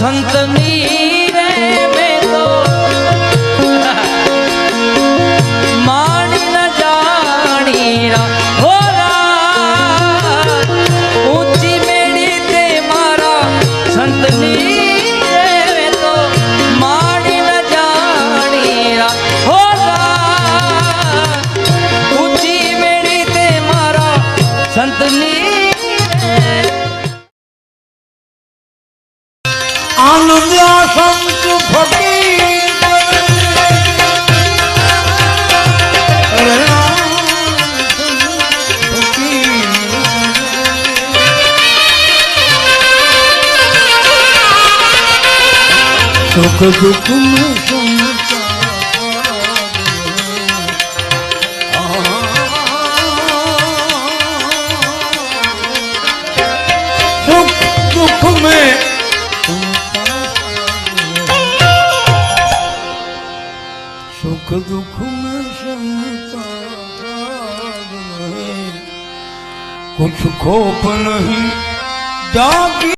संतनी रे में तो मानी न जानी रा हो ऊंची मेड़ी ते मारा संतनी रे में तो मानी न जानी रा हो ऊंची मेड़ी ते मारा संतनी आनंद संत फकीर सुख दुख में सुख दुख में सुख दुख में कुछ खोप नहीं जागी